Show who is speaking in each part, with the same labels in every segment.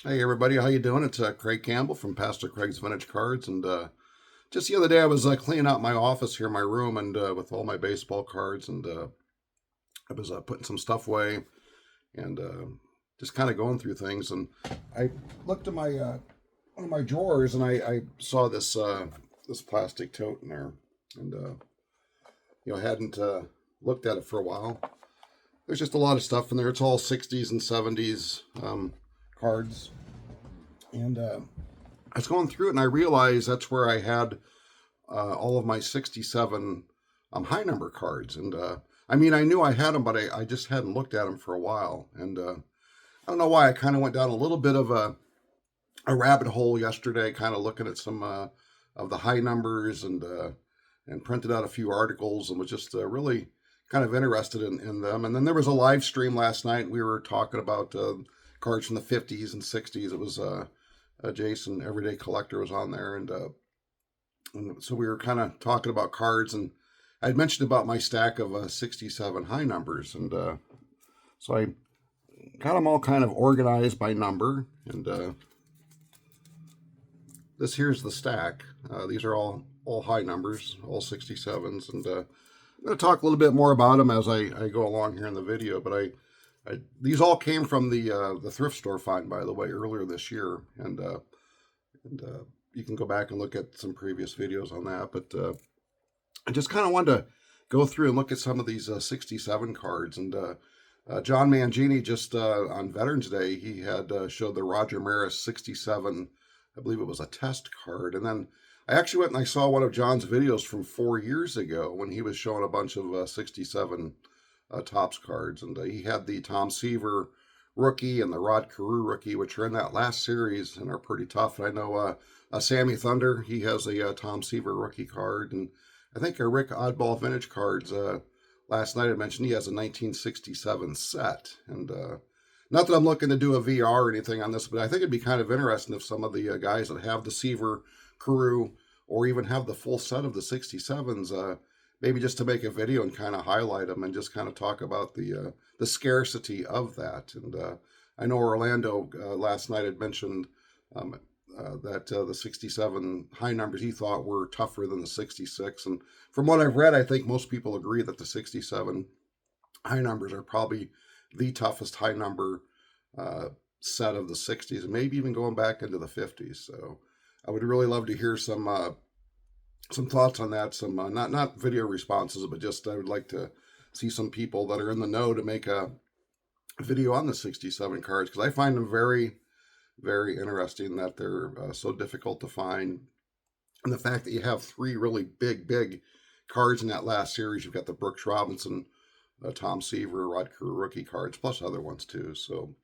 Speaker 1: Hey everybody, how you doing? It's Craig Campbell from Pastor Craig's Vintage Cards, and just the other day I was cleaning out my office here, my room, and with all my baseball cards, and I was putting some stuff away, and just kind of going through things, and I looked at my one of my drawers, and I saw this plastic tote in there, and hadn't looked at it for a while. There's just a lot of stuff in there. It's all '60s and '70s cards, and I was going through it and I realized that's where I had all of my 67 high number cards. And I mean, I knew I had them, but I just hadn't looked at them for a while. And I don't know why I kind of went down a little bit of a rabbit hole yesterday, kind of looking at some of the high numbers and printed out a few articles and was just really kind of interested in them. And then there was a live stream last night. We were talking about cards from the 50s and 60s. It was Jason, Everyday Collector, was on there, and so we were kind of talking about cards, and I'd mentioned about my stack of 67 high numbers, and so I got them all kind of organized by number, and this here's the stack. These are all high numbers, all 67s, and I'm going to talk a little bit more about them as I go along here in the video, but these all came from the thrift store find, by the way, earlier this year, and you can go back and look at some previous videos on that. But I just kind of wanted to go through and look at some of these 67 cards. And John Mangini just on Veterans Day, he had showed the Roger Maris 67. I believe it was a test card, and then I actually went and I saw one of John's videos from 4 years ago when he was showing a bunch of 67 Topps cards, and he had the Tom Seaver rookie and the Rod Carew rookie, which are in that last series and are pretty tough. And I know Sammy Thunder, he has a Tom Seaver rookie card, and I think Rick Oddball Vintage Cards last night I mentioned he has a 1967 set, and not that I'm looking to do a VR or anything on this, but I think it'd be kind of interesting if some of the guys that have the Seaver, Carew, or even have the full set of the 67s, maybe just to make a video and kind of highlight them and just kind of talk about the scarcity of that. And I know Orlando last night had mentioned that the 67 high numbers he thought were tougher than the 66. And from what I've read, I think most people agree that the 67 high numbers are probably the toughest high number set of the 60s, and maybe even going back into the 50s. So I would really love to hear some thoughts on that, some not video responses, but just I would like to see some people that are in the know to make a video on the 67 cards, because I find them very, very interesting that they're so difficult to find. And the fact that you have three really big cards in that last series, you've got the Brooks Robinson, Tom Seaver, Rod Carew rookie cards, plus other ones too. So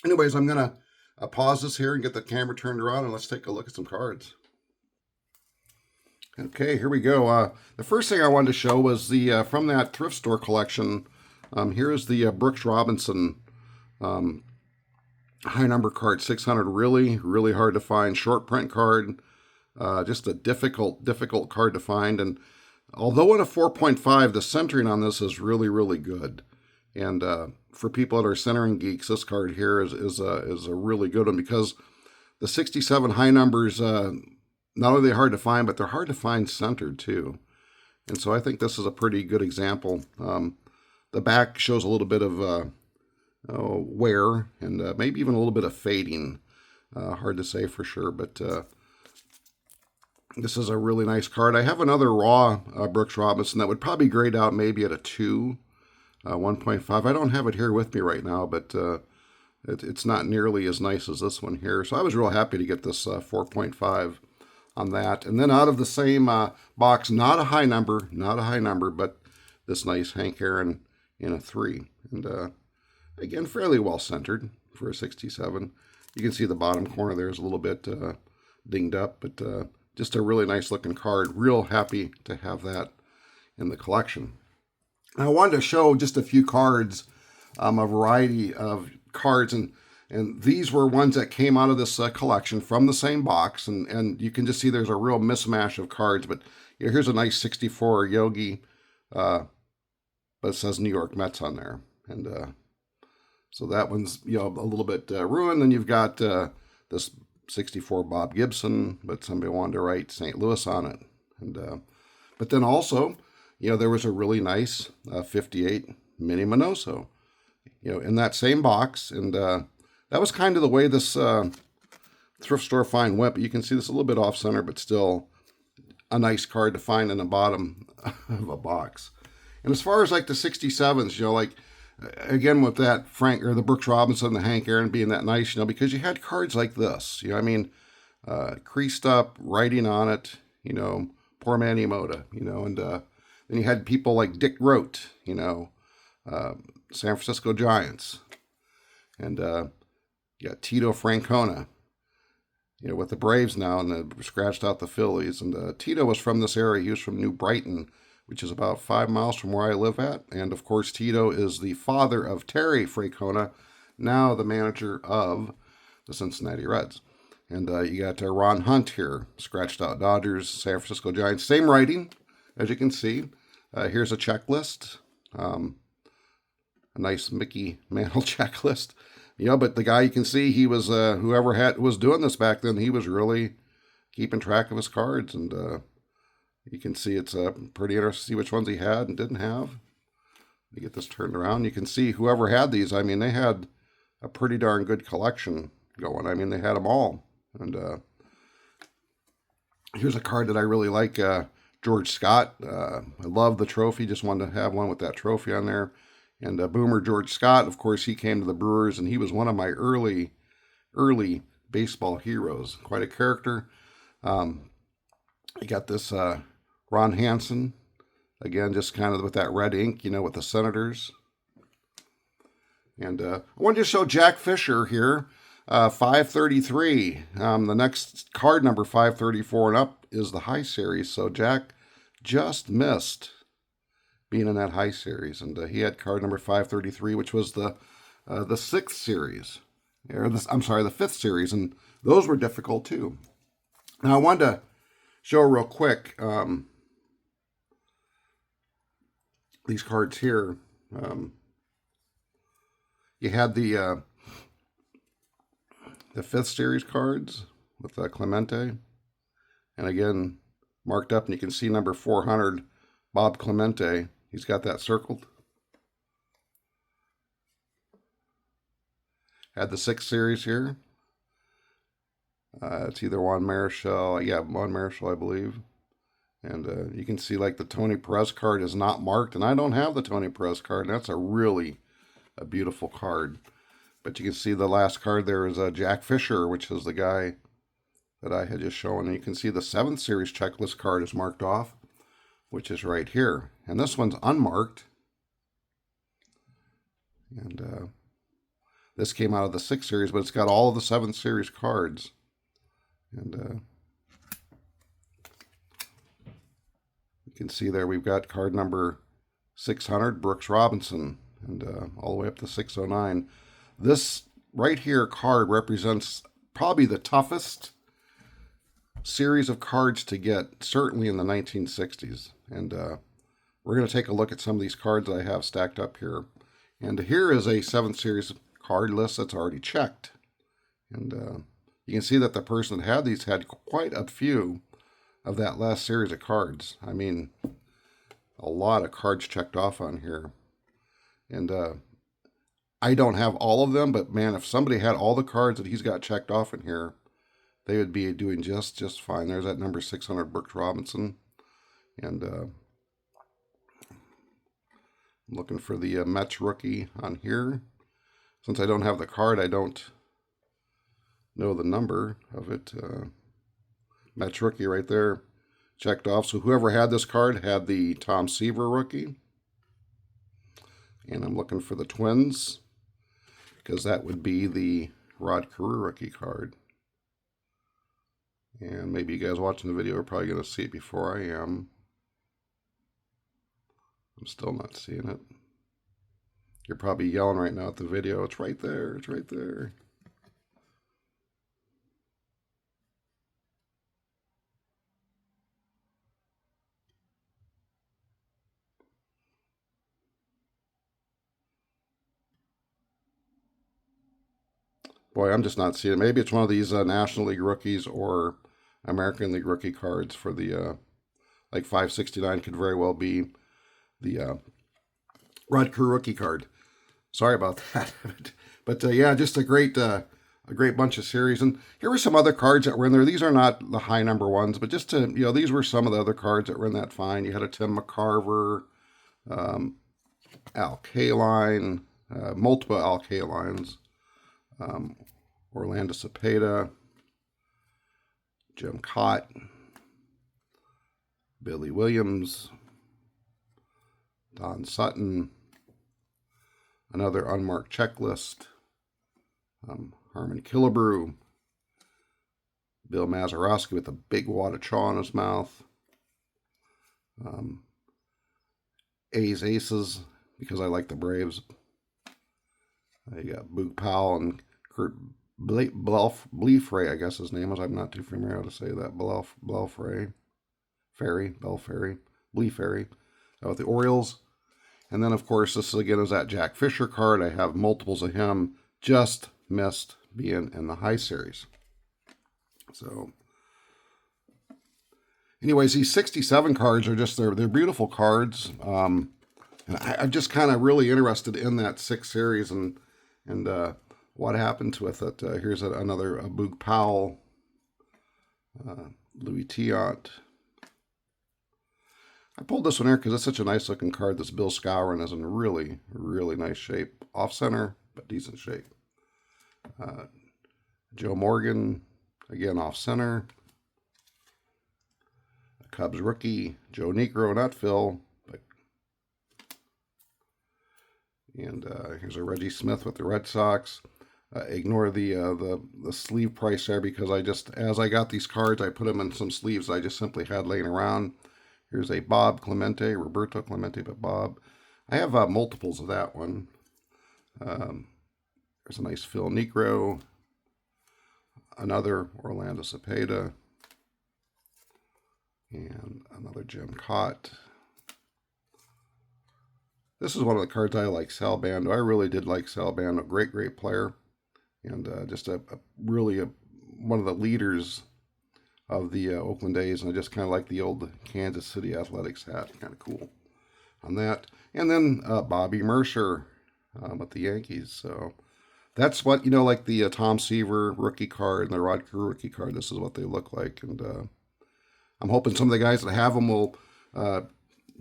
Speaker 1: anyways, I'm going to pause this here and get the camera turned around, and let's take a look at some cards. Okay, here we go. The first thing I wanted to show was the from that thrift store collection. Here is the Brooks Robinson high number card, 600. Really hard to find. Short print card. Just a difficult card to find. And although in a 4.5, the centering on this is really good. And for people that are centering geeks, this card here is a really good one, because the 67 high numbers, not only are they hard to find, but they're hard to find centered too. And so I think this is a pretty good example. The back shows a little bit of wear and maybe even a little bit of fading. Hard to say for sure, but this is a really nice card. I have another raw Brooks Robinson that would probably grade out maybe at a 2, 1.5. I don't have it here with me right now, but it's not nearly as nice as this one here. So I was real happy to get this 4.5 on that. And then out of the same box, not a high number, but this nice Hank Aaron in a 3. And again, fairly well centered for a 67. You can see the bottom corner there is a little bit dinged up, but just a really nice looking card. Real happy to have that in the collection. I wanted to show just a few cards, a variety of cards, and these were ones that came out of this collection from the same box, and you can just see there's a real mismatch of cards. But here's a nice 64 Yogi, but it says New York Mets on there, and So that one's, you know, a little bit ruined. Then you've got this 64 Bob Gibson, but somebody wanted to write St. Louis on it. And but then also, you know, there was a really nice 58 Mini Minoso, you know, in that same box. And that was kind of the way this thrift store find went. But you can see this a little bit off center, but still a nice card to find in the bottom of a box. And as far as like the 67s, you know, like again with that Frank or the Brooks Robinson, the Hank Aaron being that nice, you know, because you had cards like this, you know, I mean, creased up, writing on it, you know, poor Manny Moda, you know, and then you had people like Dick Rote, you know, San Francisco Giants, and you got Tito Francona, you know, with the Braves now, and scratched out the Phillies. And Tito was from this area. He was from New Brighton, which is about 5 miles from where I live at. And of course, Tito is the father of Terry Francona, now the manager of the Cincinnati Reds. And you got Ron Hunt here, scratched out Dodgers, San Francisco Giants. Same writing, as you can see. Here's a checklist, a nice Mickey Mantle checklist. You know, but the guy, you can see he was, whoever was doing this back then, he was really keeping track of his cards. And you can see it's pretty interesting to see which ones he had and didn't have. Let me get this turned around. You can see whoever had these, I mean, they had a pretty darn good collection going. I mean, they had them all. And here's a card that I really like, George Scott. I love the trophy. Just wanted to have one with that trophy on there. And Boomer George Scott, of course, he came to the Brewers, and he was one of my early baseball heroes. Quite a character. You got this Ron Hansen, again, just kind of with that red ink, you know, with the Senators. And I wanted to show Jack Fisher here, 533. The next card number, 534 and up, is the high series. So Jack just missed being in that high series, and he had card number 533, which was the sixth series, or the fifth series, and those were difficult too. Now I wanted to show real quick these cards here. You had the fifth series cards with Clemente, and again marked up, and you can see number 400, Bob Clemente. He's got that circled. Had the sixth series here. It's either Juan Marichal. Yeah, Juan Marichal, I believe. And you can see like the Tony Perez card is not marked. And I don't have the Tony Perez card. And that's a beautiful card. But you can see the last card there is Jack Fisher, which is the guy that I had just shown. And you can see the 7th series checklist card is marked off, which is right here. And this one's unmarked. And this came out of the 6th series, but it's got all of the 7th series cards. And you can see there we've got card number 600, Brooks Robinson, and all the way up to 609. This right here card represents probably the toughest series of cards to get, certainly in the 1960s. And we're going to take a look at some of these cards that I have stacked up here. And here is a 7th series card list that's already checked. And you can see that the person that had these had quite a few of that last series of cards. I mean, a lot of cards checked off on here. And I don't have all of them, but man, if somebody had all the cards that he's got checked off in here, they would be doing just fine. There's that number 600, Brooks Robinson. And I'm looking for the Mets rookie on here. Since I don't have the card, I don't know the number of it. Mets rookie right there, checked off. So whoever had this card had the Tom Seaver rookie. And I'm looking for the Twins, because that would be the Rod Carew rookie card. And maybe you guys watching the video are probably going to see it before I am. I'm still not seeing it. You're probably yelling right now at the video. It's right there. It's right there. Boy, I'm just not seeing it. Maybe it's one of these National League rookies or American League rookie cards for the like 569 could very well be the Rod Carew rookie card. Sorry about that. But yeah, just a great bunch of series. And here were some other cards that were in there. These are not the high number ones, but just to, these were some of the other cards that were in that find. You had a Tim McCarver, Al Kaline, multiple Al Kalines, Orlando Cepeda, Jim Cott, Billy Williams, Don Sutton, another unmarked checklist, Harmon Killebrew, Bill Mazeroski with a big wad of chaw in his mouth, Aces, because I like the Braves. You got Boog Powell and Kurt Belfray, I guess his name is. I'm not too familiar how to say that. Belfray. Belfry. Bleferry. With the Orioles. And then, of course, this again is that Jack Fisher card. I have multiples of him. Just missed being in the high series. So, anyways, these 67 cards are just, they're beautiful cards. And I'm just kind of really interested in that 6 series and what happens with it. Here's another Boog Powell, Louis Tiant. I pulled this one here because it's such a nice looking card. This Bill Skowron is in really, really nice shape. Off center, but decent shape. Joe Morgan, again off center. Cubs rookie, Joe Niekro, not Phil. And here's a Reggie Smith with the Red Sox. Ignore the sleeve price there because as I got these cards, I put them in some sleeves I just simply had laying around. Here's a Bob Clemente, Roberto Clemente, but Bob. I have multiples of that one. There's a nice Phil Niekro. Another Orlando Cepeda. And another Jim Cott. This is one of the cards I like, Sal Bando. I really did like Sal Bando. Great, great player. And just really one of the leaders of the Oakland A's. And I just kind of like the old Kansas City Athletics hat. Kind of cool on that. And then Bobby Mercer with the Yankees. So that's what, like the Tom Seaver rookie card and the Rod Carew rookie card. This is what they look like. And I'm hoping some of the guys that have them will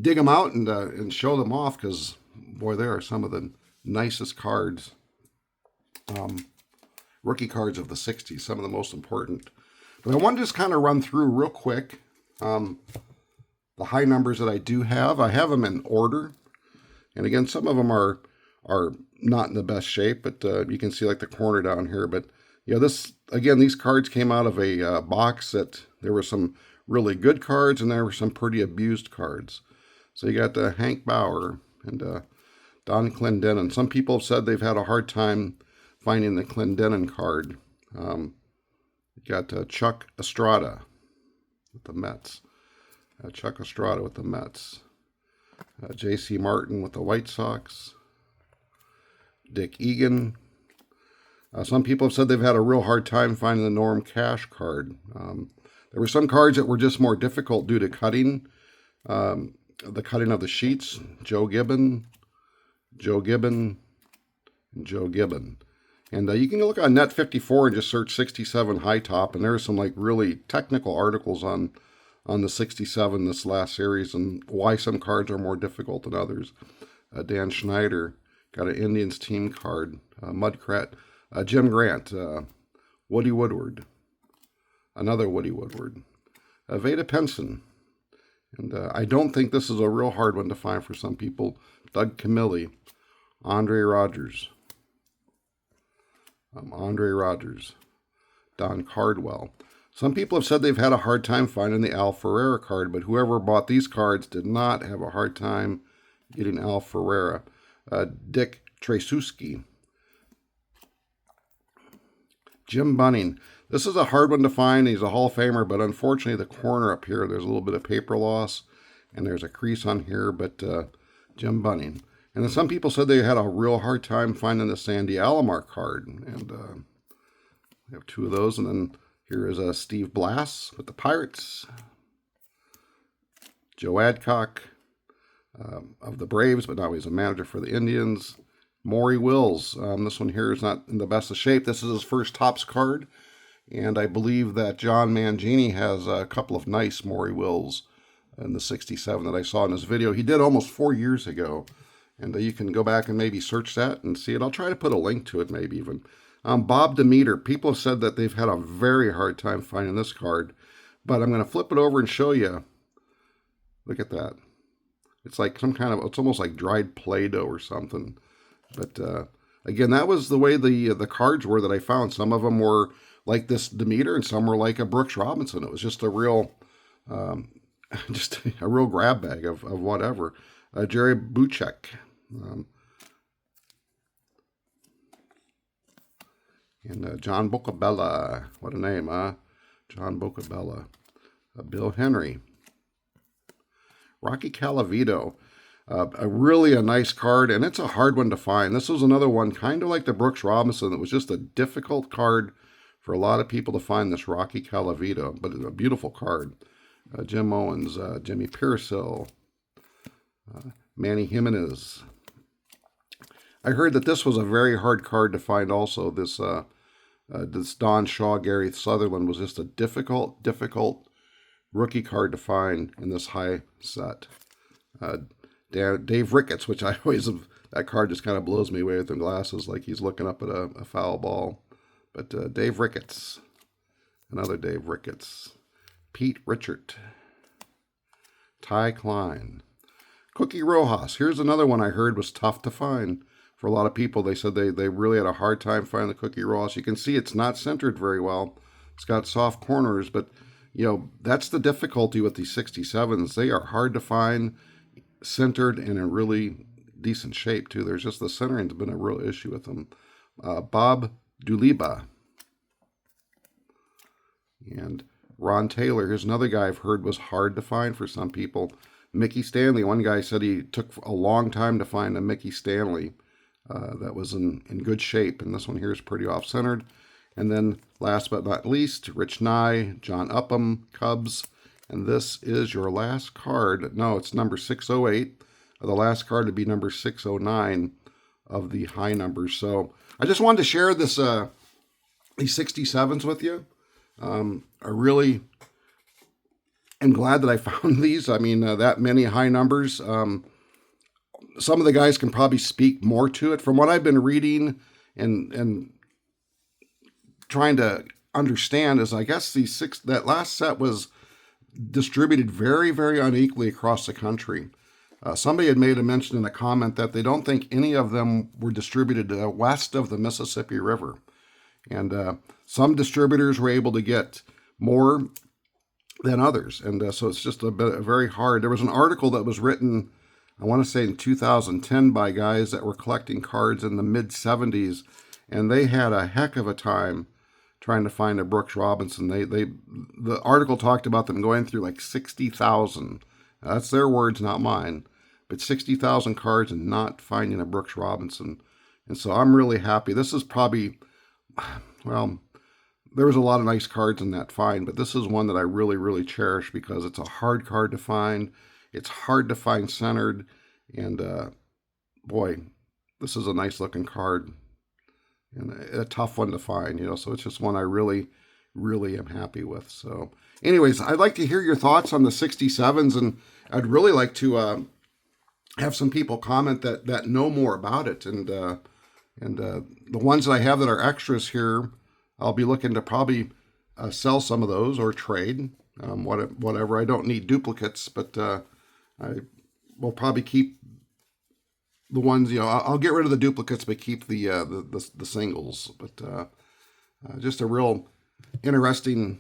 Speaker 1: dig them out and show them off because, boy, they are some of the nicest cards, rookie cards of the 60s, some of the most important. But I want to just kind of run through real quick the high numbers that I do have. I have them in order. And again, some of them are not in the best shape, but you can see like the corner down here. But these cards came out of a box that there were some really good cards and there were some pretty abused cards. So you got Hank Bauer and Don Clendenon. Some people have said they've had a hard time finding the Clendenon card. You got Chuck Estrada with the Mets. J.C. Martin with the White Sox. Dick Egan. Some people have said they've had a real hard time finding the Norm Cash card. There were some cards that were just more difficult due to cutting. The cutting of the sheets. Joe Gibbon. And you can look on Net54 and just search 67 high top, and there's some like really technical articles on the 67 this last series and why some cards are more difficult than others. Dan Schneider got an Indians team card. Mudcrat. Jim Grant. Woody Woodward. Another Woody Woodward. Veda Penson. And I don't think this is a real hard one to find for some people. Doug Camilli. Andre Rogers. Don Cardwell. Some people have said they've had a hard time finding the Al Ferreira card, but whoever bought these cards did not have a hard time getting Al Ferreira. Dick Tracewski. Jim Bunning. This is a hard one to find. He's a Hall of Famer, but unfortunately the corner up here, there's a little bit of paper loss, and there's a crease on here, but Jim Bunning. And then some people said they had a real hard time finding the Sandy Alomar card, and We have 2 of those, and then here is Steve Blass with the Pirates. Joe Adcock of the Braves, but now he's a manager for the Indians. Maury Wills. This one here is not in the best of shape. This is his first Topps card, and I believe that John Mangini has a couple of nice Maury Wills in the 67 that I saw in his video. He did almost 4 years ago, and you can go back and maybe search that and see it. I'll try to put a link to it maybe even. Bob Demeter. People have said that they've had a very hard time finding this card, but I'm going to flip it over and show you. Look at that. It's like some kind of, it's almost like dried Play-Doh or something. But again, that was the way the cards were that I found. Some of them were like this Demeter, and some were like a Brooks Robinson. It was just a real, just a real grab bag of whatever. Jerry Buchek. And John Bocabella. What a name, huh? John Bocabella. Bill Henry. Rocky Calavito. A nice card, and it's a hard one to find. This was another one, kind of like the Brooks Robinson. It was just a difficult card for a lot of people to find, this Rocky Calavito, but it's a beautiful card. Jim Owens, Jimmy Piersill, Manny Jimenez. I heard that this was a very hard card to find also. This Don Shaw, Gary Sutherland was just a difficult rookie card to find in this high set. Dave Ricketts, which I always have, that card just kind of blows me away with them glasses, like he's looking up at a foul ball. But Dave Ricketts, another Dave Ricketts. Pete Richard. Ty Klein. Cookie Rojas. Here's another one I heard was tough to find for a lot of people. They said they really had a hard time finding the Cookie Rojas. You can see it's not centered very well. It's got soft corners, but you know, that's the difficulty with these 67s. They are hard to find, centered, and in really decent shape too. There's just the centering's been a real issue with them. Bob Duliba. And Ron Taylor. Here's another guy I've heard was hard to find for some people. Mickey Stanley. One guy said he took a long time to find a Mickey Stanley that was in good shape. And this one here is pretty off-centered. And then last but not least, Rich Nye, John Upham, Cubs. And this is your last card. No, it's number 608. The last card would be number 609 of the high numbers. So I just wanted to share this these 67s with you. I really am glad that I found these. I mean, that many high numbers. Some of the guys can probably speak more to it. From what I've been reading and trying to understand is, I guess that last set was distributed very, very unequally across the country. Somebody had made a mention in a comment that they don't think any of them were distributed west of the Mississippi River. And some distributors were able to get more than others. And so it's just very hard. There was an article that was written, I want to say in 2010, by guys that were collecting cards in the mid-70s. And they had a heck of a time trying to find a Brooks Robinson. The article talked about them going through like 60,000. That's their words, not mine. But 60,000 cards and not finding a Brooks Robinson. And so I'm really happy. This is probably, well, there was a lot of nice cards in that find, but this is one that I really, really cherish because it's a hard card to find. It's hard to find centered. And boy, this is a nice looking card. And a tough one to find, you know, so it's just one I really, really am happy with. So anyways, I'd like to hear your thoughts on the 67s, and I'd really like to have some people comment that know more about it. And the ones that I have that are extras here, I'll be looking to probably sell some of those or trade, whatever. I don't need duplicates, but I will probably keep the ones, you know, I'll get rid of the duplicates, but keep the singles. But just a real interesting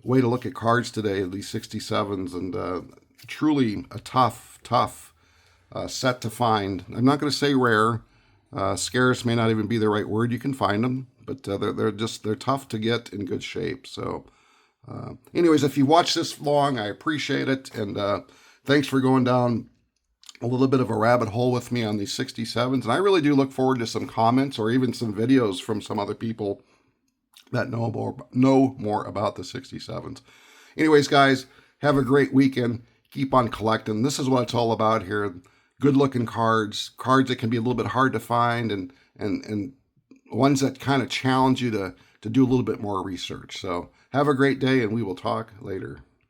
Speaker 1: way to look at cards today, these 67s, and truly a tough set to find. I'm not going to say rare. Scarce may not even be the right word. You can find them, but they're tough to get in good shape. So anyways, if you watch this long, I appreciate it. And thanks for going down a little bit of a rabbit hole with me on these 67s. And I really do look forward to some comments or even some videos from some other people that know more about the 67s. Anyways, guys, have a great weekend. Keep on collecting. This is what it's all about here. Good looking cards that can be a little bit hard to find, and ones that kind of challenge you to do a little bit more research. So have a great day, and we will talk later.